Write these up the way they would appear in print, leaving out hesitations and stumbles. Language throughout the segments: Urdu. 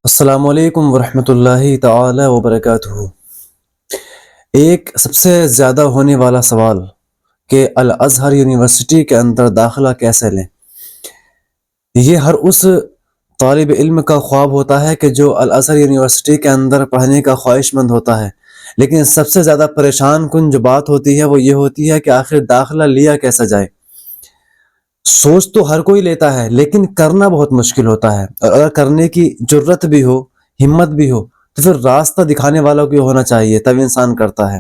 السلام علیکم ورحمۃ اللہ تعالی وبرکاتہ۔ ایک سب سے زیادہ ہونے والا سوال کہ الازہر یونیورسٹی کے اندر داخلہ کیسے لیں، یہ ہر اس طالب علم کا خواب ہوتا ہے کہ جو الازہر یونیورسٹی کے اندر پڑھنے کا خواہش مند ہوتا ہے، لیکن سب سے زیادہ پریشان کن جو بات ہوتی ہے وہ یہ ہوتی ہے کہ آخر داخلہ لیا کیسا جائے۔ سوچ تو ہر کوئی لیتا ہے لیکن کرنا بہت مشکل ہوتا ہے، اور اگر کرنے کی جرت بھی ہو، ہمت بھی ہو، تو پھر راستہ دکھانے والا کوئی ہونا چاہیے تب انسان کرتا ہے۔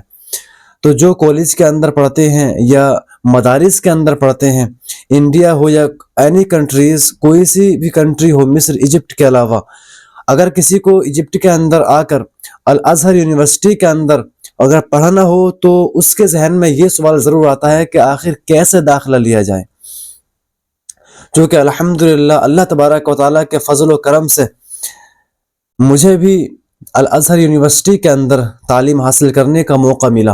تو جو کالج کے اندر پڑھتے ہیں یا مدارس کے اندر پڑھتے ہیں، انڈیا ہو یا اینی کنٹریز، کوئی سی بھی کنٹری ہو، مصر، ایجپٹ کے علاوہ، اگر کسی کو ایجپٹ کے اندر آ کر الازہر یونیورسٹی کے اندر اگر پڑھنا ہو تو اس کے ذہن میں یہ سوال ضرور آتا ہے کہ آخر کیسے داخلہ لیا جائے، چونکہ الحمدللہ اللہ تبارک و تعالیٰ کے فضل و کرم سے مجھے بھی الازہر یونیورسٹی کے اندر تعلیم حاصل کرنے کا موقع ملا،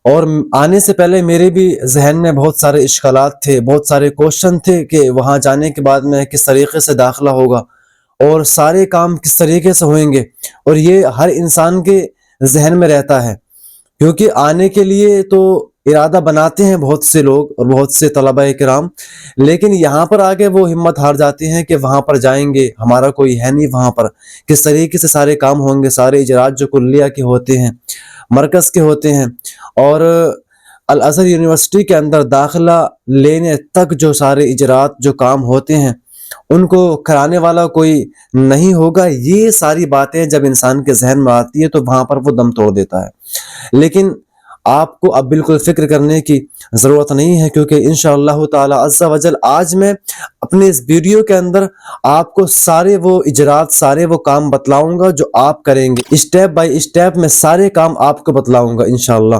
اور آنے سے پہلے میرے بھی ذہن میں بہت سارے اشکالات تھے، بہت سارے کوشچن تھے کہ وہاں جانے کے بعد میں کس طریقے سے داخلہ ہوگا اور سارے کام کس طریقے سے ہوئیں گے، اور یہ ہر انسان کے ذہن میں رہتا ہے، کیونکہ آنے کے لیے تو ارادہ بناتے ہیں بہت سے لوگ اور بہت سے طلبہ کرام، لیکن یہاں پر آگے وہ ہمت ہار جاتے ہیں کہ وہاں پر جائیں گے، ہمارا کوئی ہے نہیں وہاں پر، کس طریقے سے سارے کام ہوں گے، سارے اجرات جو کلیہ کے ہوتے ہیں، مرکز کے ہوتے ہیں، اور الازہر یونیورسٹی کے اندر داخلہ لینے تک جو سارے اجرات جو کام ہوتے ہیں ان کو کرانے والا کوئی نہیں ہوگا۔ یہ ساری باتیں جب انسان کے ذہن میں آتی ہے تو وہاں پر وہ دم توڑ دیتا ہے، لیکن آپ کو اب بالکل فکر کرنے کی ضرورت نہیں ہے، کیونکہ انشاءاللہ تعالی عز و جل آج میں اپنے اس ویڈیو کے اندر آپ کو سارے وہ اجرات، سارے وہ کام بتلاؤں گا جو آپ کریں گے، اسٹیپ بائی اسٹیپ میں سارے کام آپ کو بتلاؤں گا انشاءاللہ۔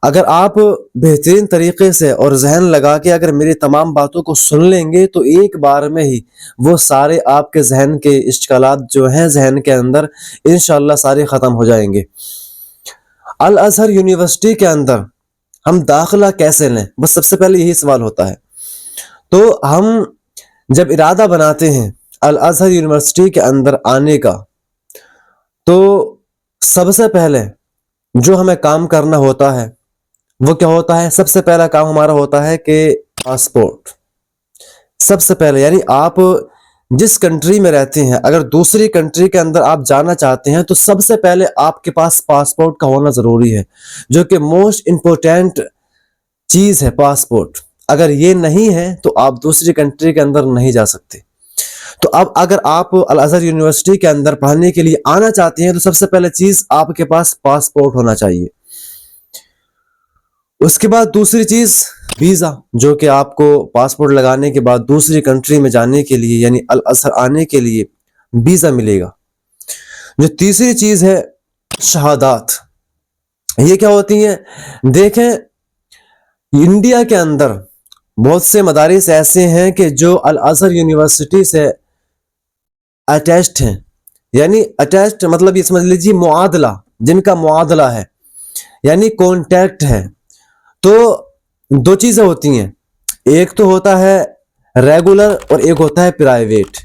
اگر آپ بہترین طریقے سے اور ذہن لگا کے اگر میری تمام باتوں کو سن لیں گے تو ایک بار میں ہی وہ سارے آپ کے ذہن کے اشکالات جو ہیں ذہن کے اندر انشاءاللہ سارے ختم ہو جائیں گے۔ الازہر یونیورسٹی کے اندر ہم داخلہ کیسے لیں، بس سب سے پہلے یہی سوال ہوتا ہے۔ تو ہم جب ارادہ بناتے ہیں الازہر یونیورسٹی کے اندر آنے کا، تو سب سے پہلے جو ہمیں کام کرنا ہوتا ہے وہ کیا ہوتا ہے؟ سب سے پہلا کام ہمارا ہوتا ہے کہ پاسپورٹ۔ سب سے پہلے یعنی آپ جس کنٹری میں رہتے ہیں، اگر دوسری کنٹری کے اندر آپ جانا چاہتے ہیں تو سب سے پہلے آپ کے پاس پاسپورٹ کا ہونا ضروری ہے، جو کہ موسٹ امپورٹنٹ چیز ہے پاسپورٹ۔ اگر یہ نہیں ہے تو آپ دوسری کنٹری کے اندر نہیں جا سکتے۔ تو اب اگر آپ الازہر یونیورسٹی کے اندر پڑھنے کے لیے آنا چاہتے ہیں تو سب سے پہلے چیز آپ کے پاس پاسپورٹ ہونا چاہیے۔ اس کے بعد دوسری چیز ویزا، جو کہ آپ کو پاسپورٹ لگانے کے بعد دوسری کنٹری میں جانے کے لیے یعنی الازہر آنے کے لیے ویزا ملے گا۔ جو تیسری چیز ہے شہادات۔ یہ کیا ہوتی ہیں؟ دیکھیں انڈیا کے اندر بہت سے مدارس ایسے ہیں کہ جو الازہر یونیورسٹی سے اٹیچڈ ہیں، یعنی اٹیچڈ مطلب یہ سمجھ لیجیے معادلہ، جن کا معادلہ ہے یعنی کانٹیکٹ ہے۔ تو دو چیزیں ہوتی ہیں، ایک تو ہوتا ہے ریگولر اور ایک ہوتا ہے پرائیویٹ۔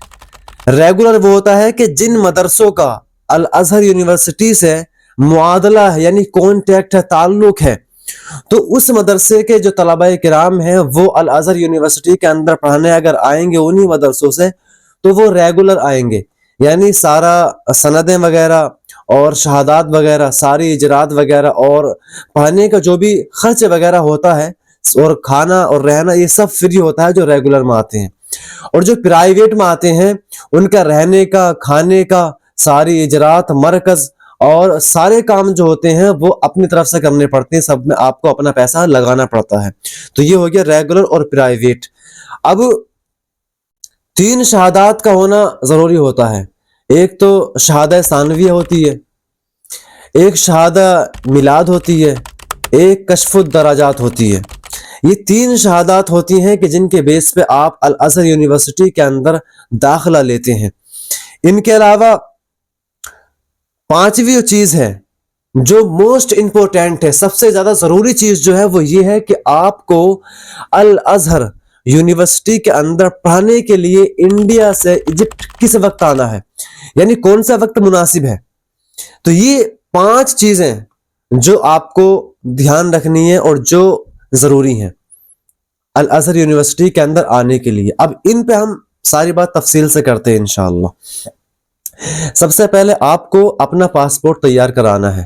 ریگولر وہ ہوتا ہے کہ جن مدرسوں کا الازہر یونیورسٹی سے معادلہ ہے یعنی کانٹیکٹ ہے، تعلق ہے، تو اس مدرسے کے جو طلبہ کرام ہیں وہ الازہر یونیورسٹی کے اندر پڑھنے اگر آئیں گے انہی مدرسوں سے تو وہ ریگولر آئیں گے، یعنی سارا سندیں وغیرہ اور شہادات وغیرہ، ساری اجرات وغیرہ اور پڑھنے کا جو بھی خرچ وغیرہ ہوتا ہے اور کھانا اور رہنا یہ سب فری ہوتا ہے جو ریگولر میں آتے ہیں۔ اور جو پرائیویٹ میں آتے ہیں ان کا رہنے کا، کھانے کا، ساری اجرات، مرکز اور سارے کام جو ہوتے ہیں وہ اپنی طرف سے کرنے پڑتے ہیں، سب میں آپ کو اپنا پیسہ لگانا پڑتا ہے۔ تو یہ ہو گیا ریگولر اور پرائیویٹ۔ اب 3 شہادات کا ہونا ضروری ہوتا ہے۔ ایک تو شہادہ ثانویہ ہوتی ہے، ایک شہادہ میلاد ہوتی ہے، ایک کشف الدراجات ہوتی ہے۔ یہ 3 شہادات ہوتی ہیں کہ جن کے بیس پہ آپ الازہر یونیورسٹی کے اندر داخلہ لیتے ہیں۔ ان کے علاوہ 5ویں چیز ہے جو موسٹ امپورٹنٹ ہے، سب سے زیادہ ضروری چیز جو ہے وہ یہ ہے کہ آپ کو الازہر یونیورسٹی کے اندر پڑھنے کے لیے انڈیا سے ایجپٹ کس وقت آنا ہے، یعنی کون سا وقت مناسب ہے. تو یہ 5 چیزیں جو آپ کو دھیان رکھنی ہے اور جو ضروری ہیں الازہر یونیورسٹی کے اندر آنے کے لیے. اب ان پہ ہم ساری بات تفصیل سے کرتے ہیں انشاءاللہ. سب سے پہلے آپ کو اپنا پاسپورٹ تیار کرانا ہے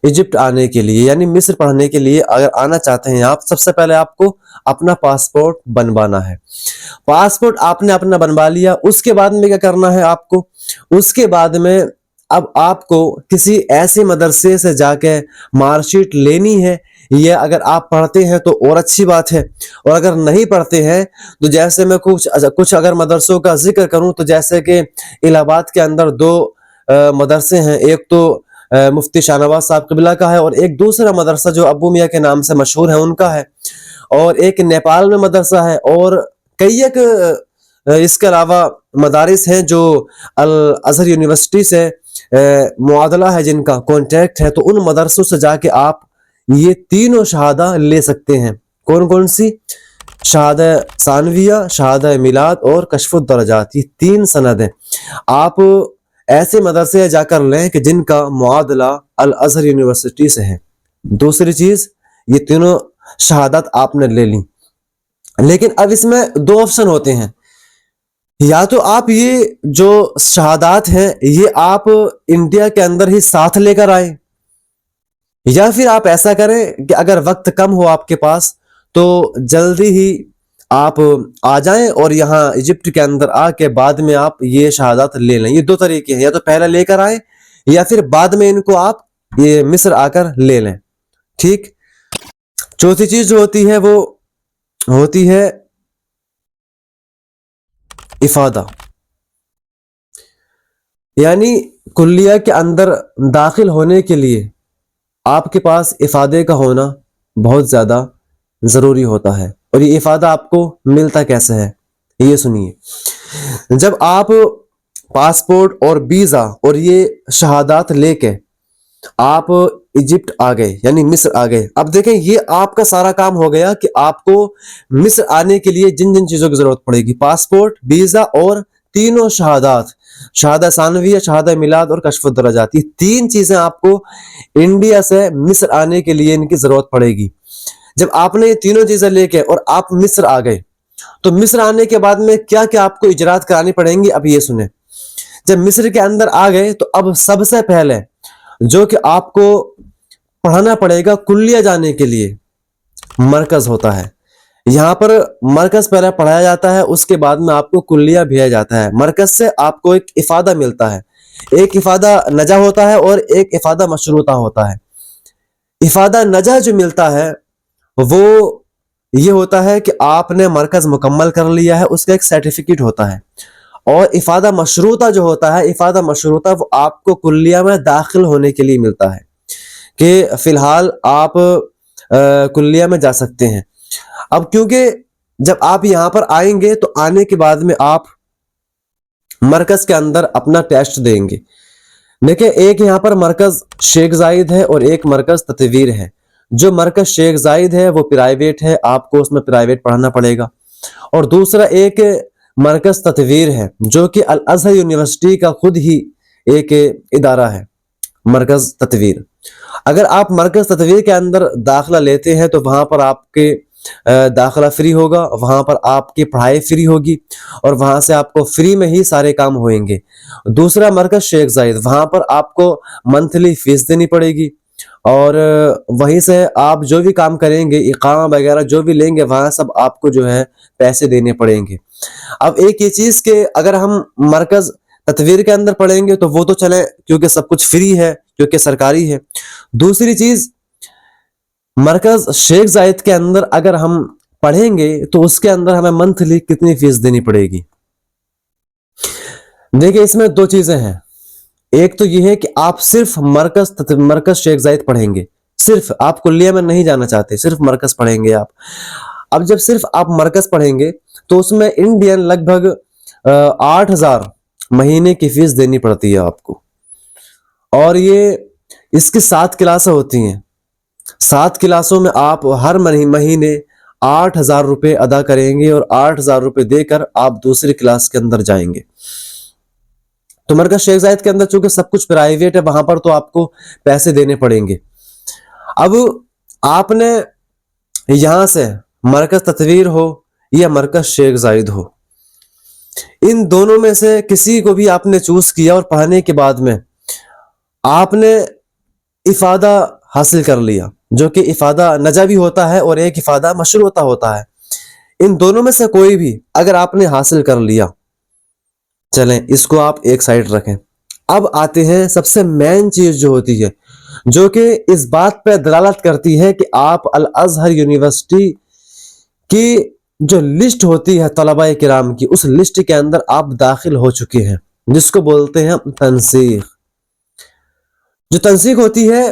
ایجپٹ آنے کے لیے، یعنی مصر پڑھنے کے لیے اگر آنا چاہتے ہیں آپ، سب سے پہلے آپ کو اپنا پاسپورٹ بنوانا ہے. پاسپورٹ آپ نے اپنا بنوا لیا، اس کے بعد میں کیا کرنا ہے آپ کو؟ اس کے بعد میں اب آپ کو کسی ایسے مدرسے سے جا کے مارک شیٹ لینی ہے. یہ اگر آپ پڑھتے ہیں تو اور اچھی بات ہے، اور اگر نہیں پڑھتے ہیں تو جیسے میں کچھ اگر مدرسوں کا ذکر کروں تو جیسے کہ الہ آباد کے اندر 2 مدرسے ہیں. ایک تو مفتی شاہ نواز صاحب قبلہ کا ہے، اور ایک دوسرا مدرسہ جو ابو میاں کے نام سے مشہور ہے ان کا ہے، اور ایک نیپال میں مدرسہ ہے، اور کئی ایک اس کے علاوہ مدارس ہیں جو الازہر یونیورسٹی سے معادلہ ہے، جن کا کانٹیکٹ ہے. تو ان مدرسوں سے جا کے آپ یہ تینوں شہادہ لے سکتے ہیں. کون کون سی؟ شہادہ ثانویہ، شہادہ میلاد اور کشف الدرجات. یہ 3 سندیں آپ ایسے مدرسے جا کر لیں کہ جن کا معادلہ الازہر یونیورسٹی سے ہے. دوسری چیز، یہ تینوں شہادت آپ نے لے لی، لیکن اب اس میں 2 آپشن ہوتے ہیں. یا تو آپ یہ جو شہادات ہیں یہ آپ انڈیا کے اندر ہی ساتھ لے کر آئیں، یا پھر آپ ایسا کریں کہ اگر وقت کم ہو آپ کے پاس تو جلدی ہی آپ آ جائیں اور یہاں ایجپٹ کے اندر آ کے بعد میں آپ یہ شہادات لے لیں. یہ 2 طریقے ہیں، یا تو پہلے لے کر آئیں یا پھر بعد میں ان کو آپ یہ مصر آ کر لے لیں. ٹھیک. چوتھی چیز جو ہوتی ہے وہ ہوتی ہے افادہ، یعنی کلیہ کے اندر داخل ہونے کے لیے آپ کے پاس افادے کا ہونا بہت زیادہ ضروری ہوتا ہے. اور یہ افادہ آپ کو ملتا کیسے ہے یہ سنیے. جب آپ پاسپورٹ اور ویزا اور یہ شہادات لے کے آپ ایجپٹ آ گئے، یعنی مصر آ گئے، اب دیکھیں یہ آپ کا سارا کام ہو گیا کہ آپ کو مصر آنے کے لیے جن جن چیزوں کی ضرورت پڑے گی، پاسپورٹ، ویزا اور تینوں شہادات، شہادہ ثانویہ، شہادہ میلاد اور کشف الدرجات. یہ 3 چیزیں آپ کو انڈیا سے مصر آنے کے لیے ان کی ضرورت پڑے گی. جب آپ نے یہ تینوں چیزیں لے کے اور آپ مصر آ گئے تو مصر آنے کے بعد میں کیا کیا آپ کو اجراءات کرانی پڑیں گی اب یہ سنیں. جب مصر کے اندر آ گئے تو اب سب سے پہلے جو کہ آپ کو پڑھانا پڑے گا کلیہ جانے کے لیے مرکز ہوتا ہے. یہاں پر مرکز پہلے پڑھایا جاتا ہے، اس کے بعد میں آپ کو کلیہ بھیجا جاتا ہے. مرکز سے آپ کو ایک افادہ ملتا ہے، ایک افادہ نجا ہوتا ہے اور ایک افادہ مشروطہ ہوتا ہے. افادہ نجا جو ملتا ہے وہ یہ ہوتا ہے کہ آپ نے مرکز مکمل کر لیا ہے، اس کا ایک سرٹیفکیٹ ہوتا ہے. اور افادہ مشروطہ جو ہوتا ہے، افادہ مشروطہ وہ آپ کو کلیہ میں داخل ہونے کے لیے ملتا ہے کہ فی الحال آپ کلیہ میں جا سکتے ہیں. اب کیونکہ جب آپ یہاں پر آئیں گے تو آنے کے بعد میں آپ مرکز کے اندر اپنا ٹیسٹ دیں گے. دیکھیں ایک یہاں پر مرکز شیخ زائد ہے اور ایک مرکز تطویر ہے. جو مرکز شیخ زائد ہے وہ پرائیویٹ ہے، آپ کو اس میں پرائیویٹ پڑھنا پڑے گا. اور دوسرا ایک مرکز تطویر ہے جو کہ الازہر یونیورسٹی کا خود ہی ایک ادارہ ہے، مرکز تطویر. اگر آپ مرکز تطویر کے اندر داخلہ لیتے ہیں تو وہاں پر آپ کے داخلہ فری ہوگا، وہاں پر آپ کی پڑھائی فری ہوگی اور وہاں سے آپ کو فری میں ہی سارے کام ہوئیں گے. دوسرا مرکز شیخ زائد، وہاں پر آپ کو منتھلی فیس دینی پڑے گی اور وہیں سے آپ جو بھی کام کریں گے، اقامہ وغیرہ جو بھی لیں گے، وہاں سب آپ کو جو ہے پیسے دینے پڑیں گے. اب ایک یہ چیز کہ اگر ہم مرکز تطویر کے اندر پڑھیں گے تو وہ تو چلے کیونکہ سب کچھ فری ہے، کیونکہ سرکاری ہے. دوسری چیز مرکز شیخ زائد کے اندر اگر ہم پڑھیں گے تو اس کے اندر ہمیں منتھلی کتنی فیس دینی پڑے گی؟ دیکھیں اس میں 2 چیزیں ہیں. ایک تو یہ ہے کہ آپ صرف مرکز شیخ زائد پڑھیں گے، صرف آپ کلیہ میں نہیں جانا چاہتے، صرف مرکز پڑھیں گے آپ. اب جب صرف آپ مرکز پڑھیں گے تو اس میں انڈین لگ بھگ 8,000 مہینے کی فیس دینی پڑتی ہے آپ کو. اور یہ اس کی 7 کلاسیں ہوتی ہیں. 7 کلاسوں میں آپ ہر مہینے 8,000 روپے ادا کریں گے اور 8,000 روپے دے کر آپ دوسری کلاس کے اندر جائیں گے. تو مرکز شیخ زائد کے اندر چونکہ سب کچھ پرائیویٹ ہے، وہاں پر تو آپ کو پیسے دینے پڑیں گے. اب آپ نے یہاں سے مرکز تطویر ہو یا مرکز شیخ زائد ہو، ان دونوں میں سے کسی کو بھی آپ نے چوز کیا اور پڑھنے کے بعد میں آپ نے افادہ حاصل کر لیا، جو کہ افادہ نجا بھی ہوتا ہے اور ایک افادہ مشروطہ ہوتا ہے. ان دونوں میں سے کوئی بھی اگر آپ نے حاصل کر لیا، چلیں اس کو آپ ایک سائڈ رکھیں. اب آتے ہیں سب سے مین چیز جو ہوتی ہے، جو کہ اس بات پہ دلالت کرتی ہے کہ آپ الازہر یونیورسٹی کی جو لسٹ ہوتی ہے طلباء کرام کی، اس لسٹ کے اندر آپ داخل ہو چکے ہیں، جس کو بولتے ہیں تنسیخ. جو تنسیخ ہوتی ہے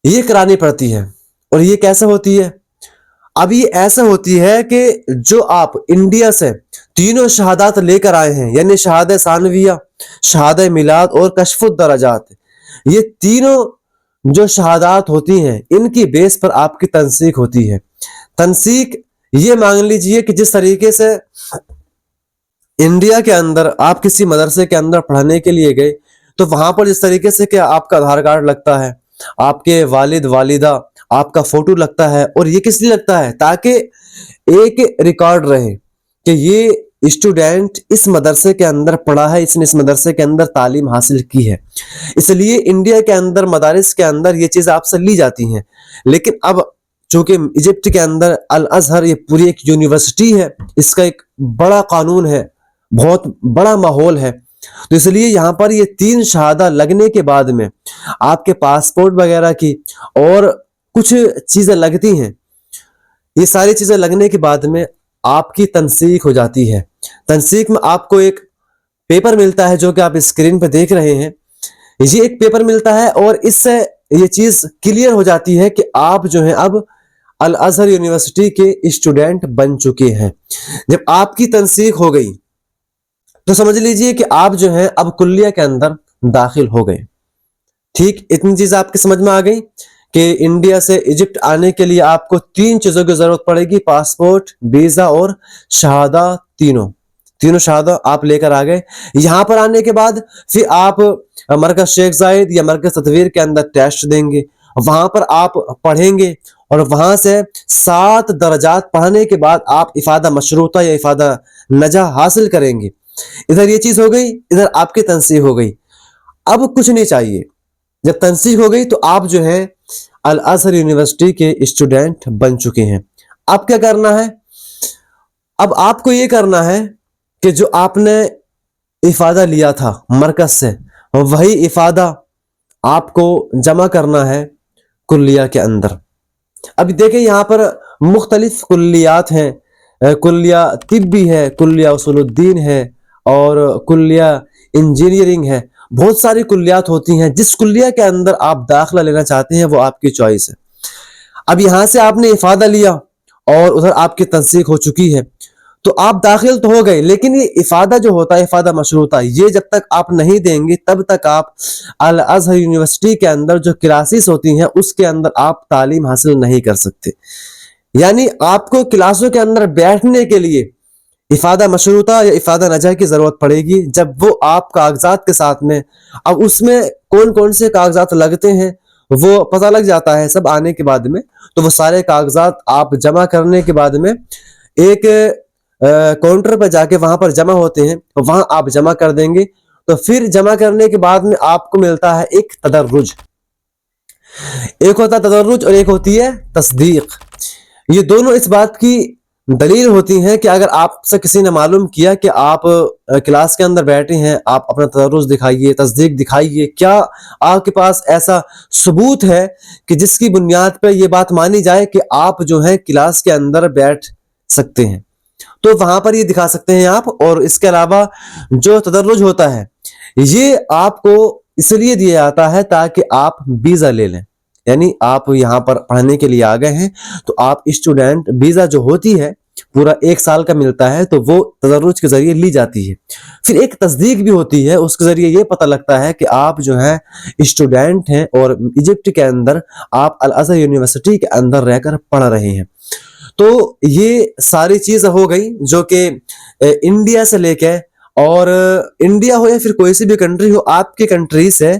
یہ کرانی پڑتی ہے. اور یہ کیسے ہوتی ہے؟ اب یہ ایسا ہوتی ہے کہ جو آپ انڈیا سے تینوں شہادات لے کر آئے ہیں، یعنی شہادہ ثانویہ، شہادہ میلاد اور کشف الدرجات، یہ تینوں جو شہادات ہوتی ہیں ان کی بیس پر آپ کی تنسیخ ہوتی ہے. تنسیخ یہ مان لیجئے کہ جس طریقے سے انڈیا کے اندر آپ کسی مدرسے کے اندر پڑھنے کے لیے گئے تو وہاں پر جس طریقے سے کہ آپ کا آدھار کارڈ لگتا ہے، آپ کے والد والدہ، آپ کا فوٹو لگتا ہے، اور یہ کس لیے لگتا ہے؟ تاکہ ایک ریکارڈ رہے کہ یہ اسٹوڈنٹ اس مدرسے کے اندر پڑھا ہے، اس نے اس مدرسے کے اندر تعلیم حاصل کی ہے. اس لیے انڈیا کے اندر مدارس کے اندر یہ چیز آپ سے لی جاتی ہیں. لیکن اب چونکہ ایجپٹ کے اندر الازہر یہ پوری ایک یونیورسٹی ہے، اس کا ایک بڑا قانون ہے، بہت بڑا ماحول ہے، تو اس لیے یہاں پر یہ تین شہادہ لگنے کے بعد میں آپ کے پاسپورٹ وغیرہ کی اور کچھ چیزیں لگتی ہیں. یہ ساری چیزیں لگنے کے بعد میں آپ کی تنسیخ ہو جاتی ہے. تنسیخ میں آپ کو ایک پیپر ملتا ہے جو کہ آپ اسکرین پہ دیکھ رہے ہیں. یہ ایک پیپر ملتا ہے اور اس سے یہ چیز کلیئر ہو جاتی ہے کہ آپ جو ہیں اب الازہر یونیورسٹی کے اسٹوڈنٹ بن چکے ہیں. جب آپ کی تنسیخ ہو گئی تو سمجھ لیجئے کہ آپ جو ہیں اب کلیہ کے اندر داخل ہو گئے. ٹھیک، اتنی چیز آپ کی سمجھ میں آ گئی کہ انڈیا سے ایجپٹ آنے کے لیے آپ کو تین چیزوں کی ضرورت پڑے گی: پاسپورٹ، ویزا اور شہادہ. تینوں شہادہ آپ لے کر آ گئے. یہاں پر آنے کے بعد پھر آپ مرکز شیخ زائد یا مرکز تطویر کے اندر ٹیسٹ دیں گے، وہاں پر آپ پڑھیں گے اور وہاں سے 7 درجات پڑھنے کے بعد آپ افادہ مشروطہ یا افادہ نجا حاصل کریں گے. ادھر یہ چیز ہو گئی، ادھر آپ کی تنسیخ ہو گئی. اب کچھ نہیں چاہیے. جب تنسیخ ہو گئی تو آپ جو ہیں الازہر یونیورسٹی کے اسٹوڈنٹ بن چکے ہیں. اب کیا کرنا ہے؟ اب آپ کو یہ کرنا ہے کہ جو آپ نے افادہ لیا تھا مرکز سے، وہی افادہ آپ کو جمع کرنا ہے کلیہ کے اندر. اب دیکھیں یہاں پر مختلف کلیات ہیں. کلیہ طبی ہے، کلیہ اصول الدین ہے، اور کلیہ انجینئرنگ ہے. بہت ساری کلیات ہوتی ہیں. جس کلیہ کے اندر آپ داخلہ لینا چاہتے ہیں وہ آپ کی چوائس ہے. اب یہاں سے آپ نے افادہ لیا اور ادھر آپ کی تنسیخ ہو چکی ہے تو آپ داخل تو ہو گئے، لیکن یہ افادہ جو ہوتا ہے، افادہ مشروطہ، یہ جب تک آپ نہیں دیں گے تب تک آپ الازہر یونیورسٹی کے اندر جو کلاسز ہوتی ہیں اس کے اندر آپ تعلیم حاصل نہیں کر سکتے. یعنی آپ کو کلاسوں کے اندر بیٹھنے کے لیے افادہ مشروطہ یا افادہ نجا کی ضرورت پڑے گی. جب وہ آپ کاغذات کے ساتھ میں، اب اس میں کون کون سے کاغذات لگتے ہیں وہ پتہ لگ جاتا ہے سب آنے کے بعد میں. تو وہ سارے کاغذات آپ جمع کرنے کے بعد میں ایک کاؤنٹر پہ جا کے وہاں پر جمع ہوتے ہیں، وہاں آپ جمع کر دیں گے. تو پھر جمع کرنے کے بعد میں آپ کو ملتا ہے ایک تدرج. ایک ہوتا ہے تدرج اور ایک ہوتی ہے تصدیق. یہ دونوں اس بات کی دلیل ہوتی ہیں کہ اگر آپ سے کسی نے معلوم کیا کہ آپ کلاس کے اندر بیٹھے ہیں، آپ اپنا تدرج دکھائیے، تصدیق دکھائیے. کیا آپ کے پاس ایسا ثبوت ہے کہ جس کی بنیاد پہ یہ بات مانی جائے کہ آپ جو ہے کلاس کے اندر بیٹھ سکتے ہیں؟ تو وہاں پر یہ دکھا سکتے ہیں آپ. اور اس کے علاوہ جو تدرج ہوتا ہے یہ آپ کو اس لیے دیا جاتا ہے تاکہ آپ ویزا لے لیں. یعنی آپ یہاں پر پڑھنے کے لیے آ گئے ہیں تو آپ اسٹوڈنٹ ویزا جو ہوتی ہے پورا 1 سال کا ملتا ہے، تو وہ تدرج کے ذریعے لی جاتی ہے. پھر ایک تصدیق بھی ہوتی ہے، اس کے ذریعے یہ پتہ لگتا ہے کہ آپ جو ہیں اسٹوڈنٹ ہیں اور ایجپٹ کے اندر آپ الازہر یونیورسٹی کے اندر رہ کر پڑھ رہے ہیں. تو یہ ساری چیزیں ہو گئی جو کہ انڈیا سے لے کے، اور انڈیا ہو یا پھر کوئی سی بھی کنٹری ہو آپ کی کنٹری سے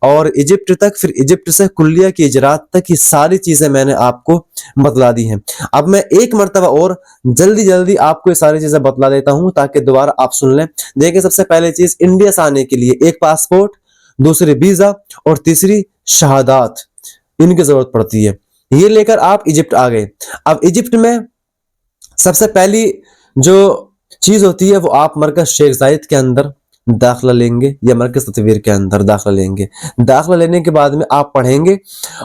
اور ایجپٹ تک، پھر ایجپٹ سے کلیہ کی اجرات تک، یہ ساری چیزیں میں نے آپ کو بتلا دی ہیں۔ اب میں ایک مرتبہ اور جلدی آپ کو یہ ساری چیزیں بتلا دیتا ہوں تاکہ دوبارہ آپ سن لیں۔ دیکھیں، سب سے پہلے چیز، انڈیا سے آنے کے لیے ایک پاسپورٹ، دوسری ویزا، اور تیسری شہادات، ان کی ضرورت پڑتی ہے۔ یہ لے کر آپ ایجپٹ آ گئے۔ اب ایجپٹ میں سب سے پہلی جو چیز ہوتی ہے وہ آپ مرکز شیخ زاید کے اندر داخلہ لیں گے یا مرکز تطویر کے اندر داخلہ لیں گے۔ داخلہ لینے کے بعد میں آپ پڑھیں گے،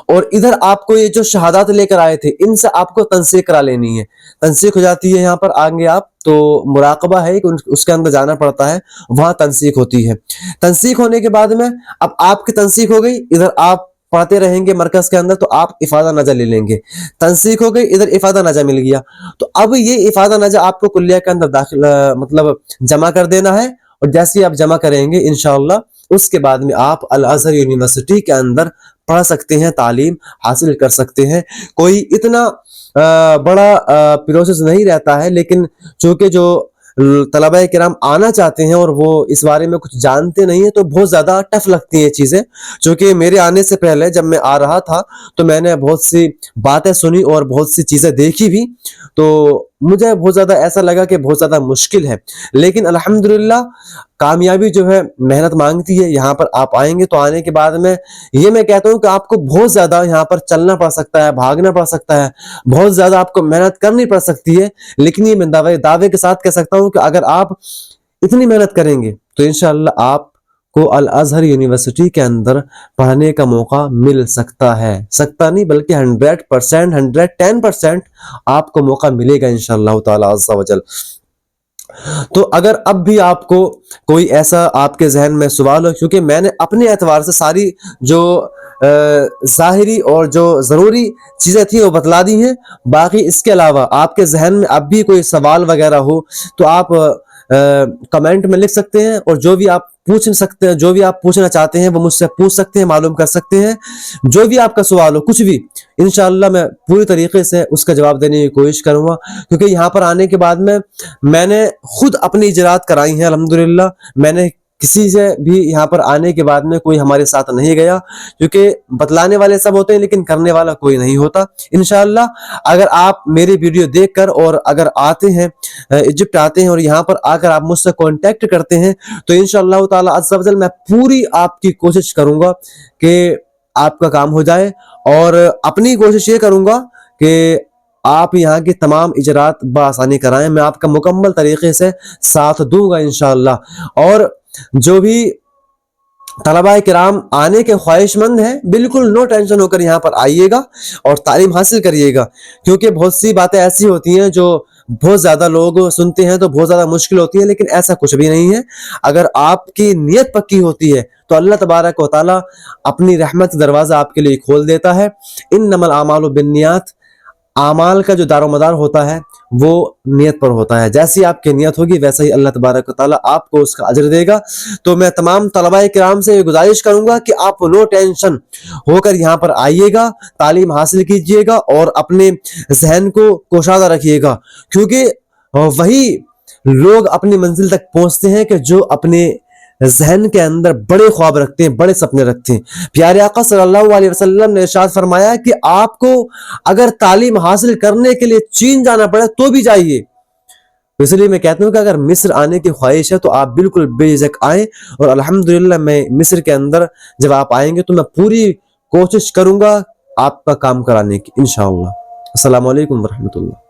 اور ادھر آپ کو یہ جو شہادات لے کر آئے تھے ان سے آپ کو تنسیق کرا لینی ہے۔ تنسیق ہو جاتی ہے، یہاں پر آئیں آپ تو مراقبہ ہے کہ اس کے اندر جانا پڑتا ہے، وہاں تنسیق ہوتی ہے۔ تنسیق ہونے کے بعد میں اب آپ کی تنسیق ہو گئی، ادھر آپ پڑھتے رہیں گے مرکز کے اندر تو آپ افادہ نجہ لے لیں گے۔ تنسیق ہو گئی، ادھر افادہ نجہ مل گیا، تو اب یہ افادہ نجہ آپ کو کلیہ کے اندر داخل مطلب جمع کر دینا ہے، اور جیسے آپ جمع کریں گے انشاءاللہ اس کے بعد میں آپ الازہر یونیورسٹی کے اندر پڑھ سکتے ہیں، تعلیم حاصل کر سکتے ہیں۔ کوئی اتنا بڑا پروسیس نہیں رہتا ہے، لیکن چونکہ جو طلبہ کرام آنا چاہتے ہیں اور وہ اس بارے میں کچھ جانتے نہیں ہیں تو بہت زیادہ ٹف لگتی ہیں چیزیں۔ چونکہ میرے آنے سے پہلے جب میں آ رہا تھا تو میں نے بہت سی باتیں سنی اور بہت سی چیزیں دیکھی بھی، تو مجھے بہت زیادہ ایسا لگا کہ بہت زیادہ مشکل ہے، لیکن الحمدللہ کامیابی جو ہے محنت مانگتی ہے۔ یہاں پر آپ آئیں گے تو آنے کے بعد میں یہ میں کہتا ہوں کہ آپ کو بہت زیادہ یہاں پر چلنا پڑ سکتا ہے، بھاگنا پڑ سکتا ہے، بہت زیادہ آپ کو محنت کرنی پڑ سکتی ہے، لیکن یہ میں دعوے کے ساتھ کہہ سکتا ہوں کہ اگر آپ اتنی محنت کریں گے تو انشاءاللہ آپ کو الازہر یونیورسٹی کے اندر پڑھنے کا موقع مل سکتا ہے، سکتا نہیں بلکہ 100%، 110% آپ کو موقع ملے گا انشاءاللہ تعالی عز و جل۔ تو اگر اب بھی آپ کو کوئی ایسا آپ کے ذہن میں سوال ہو، کیونکہ میں نے اپنے اعتبار سے ساری جو ظاہری اور جو ضروری چیزیں تھیں وہ بتلا دی ہیں، باقی اس کے علاوہ آپ کے ذہن میں اب بھی کوئی سوال وغیرہ ہو تو آپ کمنٹ میں لکھ سکتے ہیں، اور جو بھی آپ پوچھ سکتے ہیں، جو بھی آپ پوچھنا چاہتے ہیں وہ مجھ سے پوچھ سکتے ہیں، معلوم کر سکتے ہیں۔ جو بھی آپ کا سوال ہو، کچھ بھی، انشاءاللہ میں پوری طریقے سے اس کا جواب دینے کی کوشش کروں گا، کیونکہ یہاں پر آنے کے بعد میں نے خود اپنی اجرات کرائی ہیں الحمدللہ۔ میں نے کسی سے بھی یہاں پر آنے کے بعد میں کوئی ہمارے ساتھ نہیں گیا، کیونکہ بتلانے والے سب ہوتے ہیں لیکن کرنے والا کوئی نہیں ہوتا۔ انشاءاللہ اگر آپ میری ویڈیو دیکھ کر اور اگر آتے ہیں ایجپٹ آتے ہیں اور یہاں پر آ کر آپ مجھ سے کانٹیکٹ کرتے ہیں تو انشاءاللہ تعالی عز و جل میں پوری آپ کی کوشش کروں گا کہ آپ کا کام ہو جائے، اور اپنی کوشش یہ کروں گا کہ آپ یہاں کی تمام اجرات بآسانی کرائیں، میں آپ کا مکمل طریقے سے ساتھ دوں گا انشاءاللہ۔ اور جو بھی طلبہ کرام آنے کے خواہش مند ہیں بالکل نو ٹینشن ہو کر یہاں پر آئیے گا اور تعلیم حاصل کریے گا، کیونکہ بہت سی باتیں ایسی ہوتی ہیں جو بہت زیادہ لوگ سنتے ہیں تو بہت زیادہ مشکل ہوتی ہے، لیکن ایسا کچھ بھی نہیں ہے۔ اگر آپ کی نیت پکی ہوتی ہے تو اللہ تبارک و تعالی اپنی رحمت دروازہ آپ کے لیے کھول دیتا ہے۔ انما الاعمال بالنیات، اعمال کا جو دار و مدار ہوتا ہے وہ نیت پر ہوتا ہے، جیسی آپ کی نیت ہوگی ویسا ہی اللہ تبارک و تعالی آپ کو اس کا اجر دے گا۔ تو میں تمام طلبہ کرام سے گزارش کروں گا کہ آپ نو ٹینشن ہو کر یہاں پر آئیے گا، تعلیم حاصل کیجئے گا اور اپنے ذہن کو کوشادہ رکھیے گا، کیونکہ وہی لوگ اپنی منزل تک پہنچتے ہیں کہ جو اپنے ذہن کے اندر بڑے خواب رکھتے ہیں، بڑے سپنے رکھتے ہیں۔ پیارے آقا صلی اللہ علیہ وسلم نے ارشاد فرمایا کہ آپ کو اگر تعلیم حاصل کرنے کے لیے چین جانا پڑے تو بھی جائیے۔ اس لیے میں کہتا ہوں کہ اگر مصر آنے کی خواہش ہے تو آپ بالکل بے جھجک آئیں، اور الحمدللہ میں مصر کے اندر جب آپ آئیں گے تو میں پوری کوشش کروں گا آپ کا کام کرانے کی انشاءاللہ۔ السلام علیکم ورحمۃ اللہ۔